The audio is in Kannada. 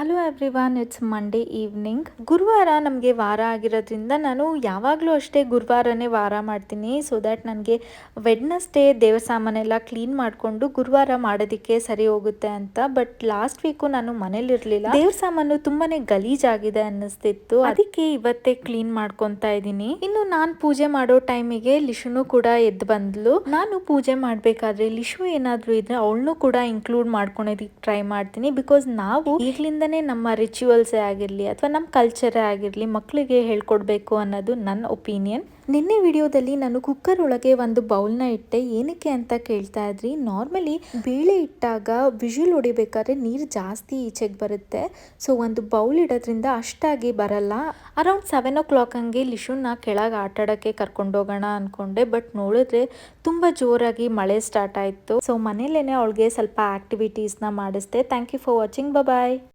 Hello everyone, it's Monday evening. ಗುರುವಾರ ನಮಗೆ ವಾರ ಆಗಿರೋದ್ರಿಂದ ನಾನು ಯಾವಾಗಲೂ ಅಷ್ಟೇ ಗುರುವಾರನೇ ವಾರ ಮಾಡ್ತೀನಿ. ಸೊ ದ್ಯಾಟ್ ನನಗೆ ವೆಡ್ನಸ್ಡೇ ದೇವ್ರ ಸಾಮಾನೆಲ್ಲ ಕ್ಲೀನ್ ಮಾಡಿಕೊಂಡು ಗುರುವಾರ ಮಾಡೋದಕ್ಕೆ ಸರಿ ಹೋಗುತ್ತೆ ಅಂತ. ಬಟ್ ಲಾಸ್ಟ್ ವೀಕು ನಾನು ಮನೇಲಿರಲಿಲ್ಲ. ದೇವ್ರ ಸಾಮಾನು ತುಂಬಾ ಗಲೀಜಾಗಿದೆ ಅನ್ನಿಸ್ತಿತ್ತು. ಅದಕ್ಕೆ ಇವತ್ತೇ ಕ್ಲೀನ್ ಮಾಡ್ಕೊತಾ ಇದ್ದೀನಿ. ಇನ್ನು ನಾನು ಪೂಜೆ ಮಾಡೋ ಟೈಮಿಗೆ ಲಿಶುನು ಕೂಡ ಎದ್ದು ಬಂದ್ಲು. ನಾನು ಪೂಜೆ ಮಾಡಬೇಕಾದ್ರೆ ಲಿಶು ಏನಾದರೂ ಇದ್ರೆ ಅವಳನ್ನು ಕೂಡ ಇನ್ಕ್ಲೂಡ್ ಮಾಡ್ಕೊಳೋದಕ್ಕೆ ಟ್ರೈ ಮಾಡ್ತೀನಿ. ಬಿಕಾಸ್ ನಾವು ಈಗಲಿಂದನೇ ನಮ್ಮ ರಿಚುವಲ್ಸೇ ಆಗಿರಲಿ ಅಥವಾ ನಮ್ಮ ಕಲ್ಚರೇ ಆಗಿರಲಿ ಮಕ್ಕಳಿಗೆ ಹೇಳ್ಕೊಡ್ಬೇಕು ಅನ್ನೋದು ನನ್ನ ಒಪಿನಿಯನ್. ನಿನ್ನೆ ವಿಡಿಯೋದಲ್ಲಿ ನಾನು ಕುಕ್ಕರ್ ಒಳಗೆ ಒಂದು ಬೌಲ್ನ ಇಟ್ಟೆ. ಏನಕ್ಕೆ ಅಂತ ಕೇಳ್ತಾ ಇದ್ರಿ. ನಾರ್ಮಲಿ ಬೇಳೆ ಇಟ್ಟಾಗ ವಿಷಲ್ ಹೊಡಿಬೇಕಾದ್ರೆ ನೀರು ಜಾಸ್ತಿ ಈಚೆಗೆ ಬರುತ್ತೆ. ಸೊ ಒಂದು ಬೌಲ್ ಇಡೋದ್ರಿಂದ ಅಷ್ಟಾಗಿ ಬರಲ್ಲ. ಅರೌಂಡ್ 7 o'clock ಹಂಗೆ ಲಿಶುನ ಕೆಳಗೆ ಆಟಾಡೋಕ್ಕೆ ಕರ್ಕೊಂಡೋಗೋಣ ಅಂದ್ಕೊಂಡೆ. ಬಟ್ ನೋಡಿದ್ರೆ ತುಂಬ ಜೋರಾಗಿ ಮಳೆ ಸ್ಟಾರ್ಟ್ ಆಯಿತು. ಸೊ ಮನೇಲೇ ಅವಳಿಗೆ ಸ್ವಲ್ಪ ಆ್ಯಕ್ಟಿವಿಟೀಸ್ನ ಮಾಡಿಸ್ದೆ. Thank you for watching. Bye.